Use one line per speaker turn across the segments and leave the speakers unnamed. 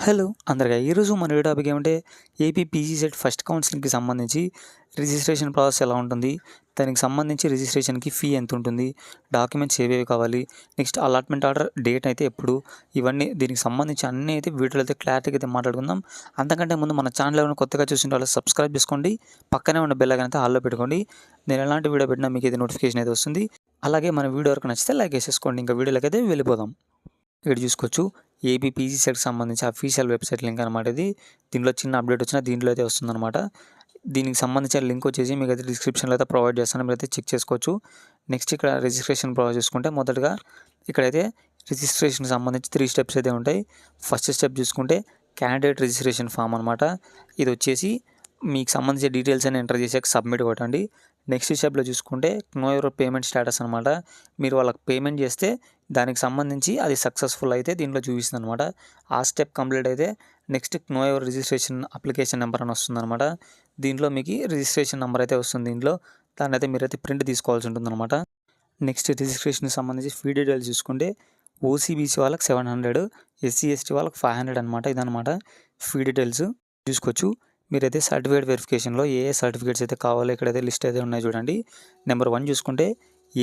Hello అందరికీ ఈరోజు మన వీడియో టాపిక్ ఏమంటే ఏపీ పీజీ సెట్ ఫస్ట్ కౌన్సిలింగ్కి సంబంధించి రిజిస్ట్రేషన్ ప్రాసెస్ ఎలా ఉంటుంది, దానికి సంబంధించి రిజిస్ట్రేషన్కి ఫీ ఎంత ఉంటుంది, డాక్యుమెంట్స్ ఏవేవి కావాలి, నెక్స్ట్ అలాట్మెంట్ ఆర్డర్ డేట్ అయితే ఎప్పుడు, ఇవన్నీ దీనికి సంబంధించి అన్నీ అయితే వీడియోలో అయితే క్లారిటీగా అయితే మాట్లాడుకుందాం. అంతకంటే ముందు మన ఛానల్ ఏమైనా కొత్తగా చూసిన వాళ్ళు సబ్స్క్రైబ్ చేసుకోండి, పక్కనే ఉన్న బెల్ ఐకాన్ అయితే ఆల్లో పెట్టుకోండి. నేను ఎలాంటి వీడియో పెట్టినా మీకు అయితే నోటిఫికేషన్ అయితే వస్తుంది. అలాగే మన వీడియో వరకు నచ్చితే లైక్ వేసేసుకోండి. ఇంకా వీడియోలోకి అయితే వెళ్ళిపోదాం. ఇక్కడ చూసుకోవచ్చు ఏపీ పీజీ సెట్కి సంబంధించి అఫీషియల్ వెబ్సైట్ లింక్ అనమాట ఇది. దీంట్లో చిన్న అప్డేట్ వచ్చినా దీంట్లో అయితే వస్తుందన్నమాట. దీనికి సంబంధించిన లింక్ వచ్చేసి మీకు అయితే డిస్క్రిప్షన్లో అయితే ప్రొవైడ్ చేస్తాను, మీరు అయితే చెక్ చేసుకోవచ్చు. నెక్స్ట్ ఇక్కడ రిజిస్ట్రేషన్ ప్రాసెస్ చూసుకుంటే మొదటగా ఇక్కడైతే రిజిస్ట్రేషన్కి సంబంధించి 3 స్టెప్స్ అయితే ఉంటాయి. ఫస్ట్ స్టెప్ చూసుకుంటే క్యాండిడేట్ రిజిస్ట్రేషన్ ఫామ్ అనమాట. ఇది వచ్చేసి మీకు సంబంధించిన డీటెయిల్స్ అని ఎంటర్ చేసాక సబ్మిట్ కొట్టండి. నెక్స్ట్ స్టెప్లో చూసుకుంటే నో యువర్ పేమెంట్ స్టేటస్ అనమాట. మీరు వాళ్ళకి పేమెంట్ చేస్తే దానికి సంబంధించి అది సక్సెస్ఫుల్ అయితే దీంట్లో చూపిస్తుంది అనమాట. ఆ స్టెప్ కంప్లీట్ అయితే next know your registration application number అని వస్తుంది అనమాట. దీంట్లో మీకు రిజిస్ట్రేషన్ నెంబర్ అయితే వస్తుంది. దీంట్లో దాన్ని అయితే మీరైతే ప్రింట్ తీసుకోవాల్సి ఉంటుంది అనమాట. నెక్స్ట్ రిజిస్ట్రేషన్కి సంబంధించి ఫీ డీటెయిల్స్ చూసుకుంటే ఓసీబీసీ వాళ్ళకి 700, ఎస్సీ ఎస్టీ వాళ్ళకి 500 అనమాట. ఇదనమాట ఫీ డీటెయిల్స్. చూసుకోవచ్చు మీరైతే సర్టిఫికేట్ వెరిఫికేషన్లో ఏ సర్టిఫికేట్స్ అయితే కావాలో ఇక్కడైతే లిస్ట్ అయితే ఉన్నాయి చూడండి. నెంబర్ 1 చూసుకుంటే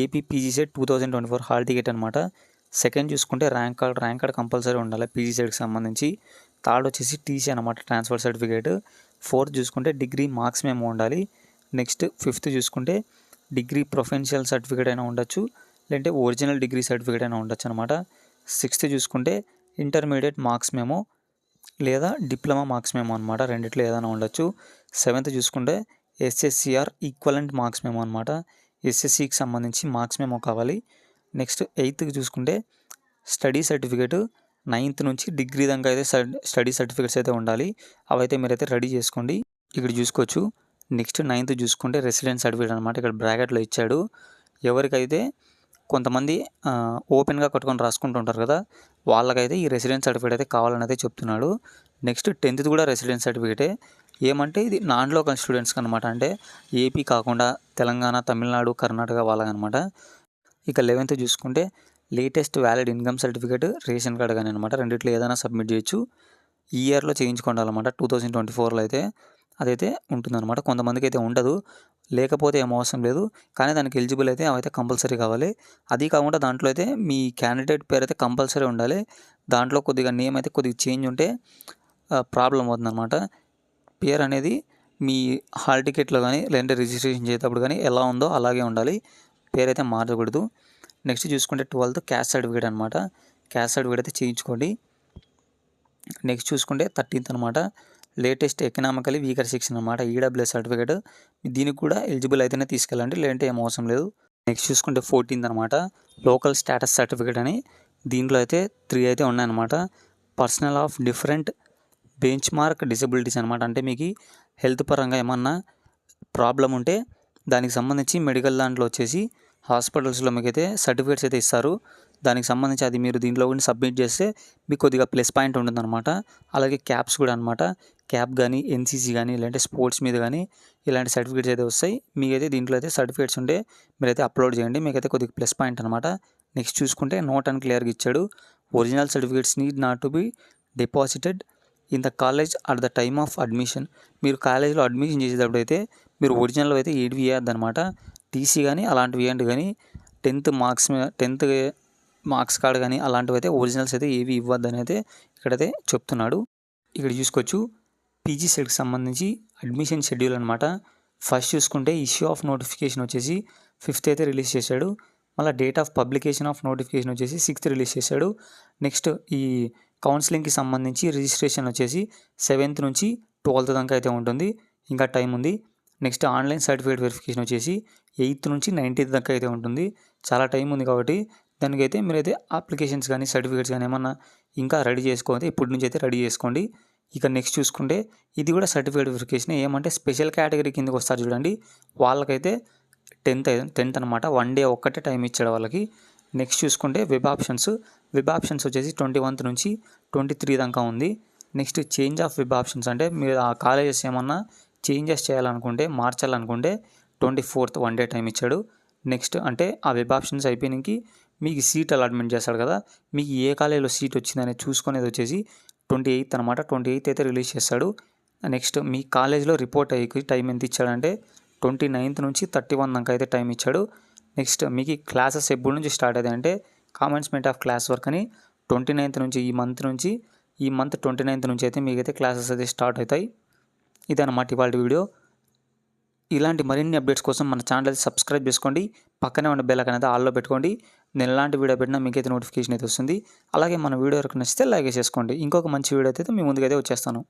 AP PG set 2024 hall ticket అనమాట. సెకండ్ చూసుకుంటే ర్యాంక్ కార్డ్ కంపల్సరీ ఉండాలి పీజీ సెట్కి సంబంధించి. థర్డ్ వచ్చేసి టీసీ అనమాట, ట్రాన్స్ఫర్ సర్టిఫికేట్. ఫోర్త్ చూసుకుంటే డిగ్రీ మార్క్స్ మేము ఉండాలి. నెక్స్ట్ ఫిఫ్త్ చూసుకుంటే డిగ్రీ ప్రొఫెషనల్ సర్టిఫికేట్ అయినా ఉండొచ్చు, లేదంటే ఒరిజినల్ డిగ్రీ సర్టిఫికేట్ అయినా ఉండొచ్చు అనమాట. సిక్స్త్ చూసుకుంటే ఇంటర్మీడియట్ మార్క్స్ మేము లేదా డిప్లొమా మార్క్స్ మేము అనమాట, రెండిట్లో ఏదైనా ఉండొచ్చు. సెవెంత్ చూసుకుంటే ఎస్ఎస్సిఆర్ ఈక్వలెంట్ మార్క్స్ మేము అనమాట, ఎస్ఎస్సికి సంబంధించి మార్క్స్ మేము కావాలి. నెక్స్ట్ ఎయిత్కి చూసుకుంటే స్టడీ సర్టిఫికేట్ 9th నుంచి డిగ్రీ దాకా అయితే స్టడీ సర్టిఫికేట్స్ అయితే ఉండాలి. అవైతే మీరైతే రెడీ చేసుకోండి. ఇక్కడ చూసుకోవచ్చు. నెక్స్ట్ 9th చూసుకుంటే రెసిడెన్స్ సర్టిఫికేట్ అనమాట. ఇక్కడ బ్రాకెట్లో ఇచ్చాడు. ఎవరికైతే కొంతమంది ఓపెన్గా కట్టుకొని రాసుకుంటుంటారు కదా, వాళ్ళకైతే ఈ రెసిడెన్స్ సర్టిఫికేట్ అయితే కావాలని అయితే చెప్తున్నాడు. నెక్స్ట్ 10th కూడా రెసిడెన్స్ సర్టిఫికేటే. ఏమంటే ఇది నాన్ లోకల్ స్టూడెంట్స్కి అనమాట, అంటే ఏపీ కాకుండా తెలంగాణ, తమిళనాడు, కర్ణాటక వాళ్ళకనమాట. ఇక 11th చూసుకుంటే latest valid income certificate, ration card కానీ అనమాట, రెండిట్లో ఏదైనా సబ్మిట్ చేయొచ్చు. ఈ ఇయర్లో చేయించుకోవాలన్నమాట. 2024లో అయితే అదైతే ఉంటుందన్నమాట. కొంతమందికి అయితే ఉండదు, లేకపోతే ఏం అవసరం లేదు, కానీ దానికి ఎలిజిబుల్ అయితే అవైతే కంపల్సరీ కావాలి. అది కాకుండా దాంట్లో అయితే మీ క్యాండిడేట్ పేరు అయితే కంపల్సరీ ఉండాలి. దాంట్లో కొద్దిగా నేమ్ అయితే కొద్దిగా చేంజ్ ఉంటే ప్రాబ్లం అవుతుందన్నమాట. పేరు అనేది మీ హాల్ టికెట్లో కానీ లేదంటే రిజిస్ట్రేషన్ చేసేటప్పుడు కానీ ఎలా ఉందో అలాగే ఉండాలి, పేరు అయితే మార్చకూడదు. నెక్స్ట్ చూసుకుంటే 12th క్యాస్ట్ సర్టిఫికేట్ అనమాట. క్యాస్ట్ సర్టిఫికేట్ అయితే చేయించుకోండి. నెక్స్ట్ చూసుకుంటే 13th అనమాట, లేటెస్ట్ ఎకనామికలీ వీకర్ సెక్షన్ అనమాట, ఈడబ్ల్యూఎస్ సర్టిఫికేట్. దీనికి కూడా ఎలిజిబుల్ అయితేనే తీసుకెళ్ళండి, లేదంటే ఏం అవసరం లేదు. నెక్స్ట్ చూసుకుంటే 14th అనమాట, లోకల్ స్టేటస్ సర్టిఫికేట్ అని. దీంట్లో అయితే 3 అయితే ఉన్నాయన్నమాట. Personal of different bench mark disabilities అనమాట, అంటే మీకు హెల్త్ పరంగా ఏమన్నా ప్రాబ్లం ఉంటే దానికి సంబంధించి మెడికల్ దాంట్లో వచ్చేసి హాస్పిటల్స్లో మీకు అయితే సర్టిఫికేట్స్ అయితే ఇస్తారు. దానికి సంబంధించి అది మీరు దీంట్లో కూడా సబ్మిట్ చేస్తే మీకు కొద్దిగా ప్లస్ పాయింట్ ఉంటుందన్నమాట. అలాగే క్యాప్స్ కూడా అనమాట, క్యాప్ కానీ ఎన్సీసీ కానీ లేదంటే స్పోర్ట్స్ మీద కానీ ఇలాంటి సర్టిఫికేట్స్ అయితే వస్తాయి. మీకైతే దీంట్లో అయితే సర్టిఫికేట్స్ ఉంటే మీరైతే అప్లోడ్ చేయండి, మీకైతే కొద్దిగా ప్లస్ పాయింట్ అనమాట. నెక్స్ట్ చూసుకుంటే నోట్ అండ్ క్లియర్గా ఇచ్చాడు. Original certificates need not to be deposited in the college at the time of admission. మీరు కాలేజ్లో అడ్మిషన్ చేసేటప్పుడు అయితే మీరు ఒరిజినల్ అయితే ఏడివి ఇవ్వద్దనమాట. టీసీ కానీ అలాంటివి ఇవ్వండి, కానీ 10th మార్క్స్ కార్డ్ కానీ అలాంటివి అయితే ఒరిజినల్స్ అయితే ఏవి ఇవ్వద్దని అయితే ఇక్కడైతే చెప్తున్నాడు. ఇక్కడ చూసుకోవచ్చు పీజీ సెట్కి సంబంధించి అడ్మిషన్ షెడ్యూల్ అనమాట. ఫస్ట్ చూసుకుంటే ఇష్యూ ఆఫ్ నోటిఫికేషన్ వచ్చేసి 5th అయితే రిలీజ్ చేశాడు. మళ్ళీ date of publication of notification వచ్చేసి 6th రిలీజ్ చేశాడు. నెక్స్ట్ ఈ కౌన్సిలింగ్కి సంబంధించి రిజిస్ట్రేషన్ వచ్చేసి 7th నుంచి 12th దాకా అయితే ఉంటుంది, ఇంకా టైం ఉంది. నెక్స్ట్ ఆన్లైన్ సర్టిఫికేట్ వెరిఫికేషన్ వచ్చేసి 8th నుంచి 19th దాకా అయితే ఉంటుంది, చాలా టైం ఉంది. కాబట్టి దానికైతే మీరైతే అప్లికేషన్స్ కానీ సర్టిఫికేట్స్ కానీ ఏమన్నా ఇంకా రెడీ చేసుకోవాలి, ఇప్పటి నుంచి అయితే రెడీ చేసుకోండి. ఇక నెక్స్ట్ చూసుకుంటే ఇది కూడా సర్టిఫికేట్ వెరిఫికేషన్. ఏమంటే స్పెషల్ కేటగిరీ కిందకి వస్తారు చూడండి, వాళ్ళకైతే 10th అనమాట, 1 డే ఒక్కటే టైం ఇచ్చాడు వాళ్ళకి. నెక్స్ట్ చూసుకుంటే వెబ్ ఆప్షన్స్ వచ్చేసి 21th నుంచి 23 దాకా ఉంది. Next change of web options, అంటే మీరు ఆ కాలేజెస్ ఏమన్నా చేంజెస్ చేయాలనుకుంటే మార్చాలనుకుంటే 24th 1 డే టైం ఇచ్చాడు. నెక్స్ట్ అంటే ఆ వెబ్ ఆప్షన్స్ అయిపోయినాకి మీకు సీట్ అలాట్మెంట్ చేస్తాడు కదా, మీకు ఏ కాలేజీలో సీట్ వచ్చిందనేది చూసుకునేది వచ్చేసి 28th అనమాట. 28th అయితే రిలీజ్ చేస్తాడు. నెక్స్ట్ మీ కాలేజ్లో రిపోర్ట్ అయ్యి టైం ఎంత ఇచ్చాడంటే 29th నుంచి 31 దాకా అయితే టైం ఇచ్చాడు. నెక్స్ట్ మీకు క్లాసెస్ ఎప్పుడు నుంచి స్టార్ట్ అవుతాయి అంటే కామెన్స్మెంట్ ఆఫ్ క్లాస్ వర్క్ అని 29th నుంచి ఈ మంత్ 29th నుంచి అయితే మీకైతే క్లాసెస్ అయితే స్టార్ట్ అవుతాయి. ఇదన్నమాట ఇవాళ వీడియో. ఇలాంటి మరిన్ని అప్డేట్స్ కోసం మన ఛానల్ సబ్స్క్రైబ్ చేసుకోండి. పక్కనే ఉన్న బెల్ ఐకాన్ అయితే ఆల్లో పెట్టుకోండి. నేను ఎలాంటి వీడియో పెట్టినా మీకైతే నోటిఫికేషన్ అయితే వస్తుంది. అలాగే మన వీడియో వరకు నచ్చితే లైక్ చేసుకోండి. ఇంకొక మంచి వీడియో అయితే మీ ముందుకైతే వచ్చేస్తాను.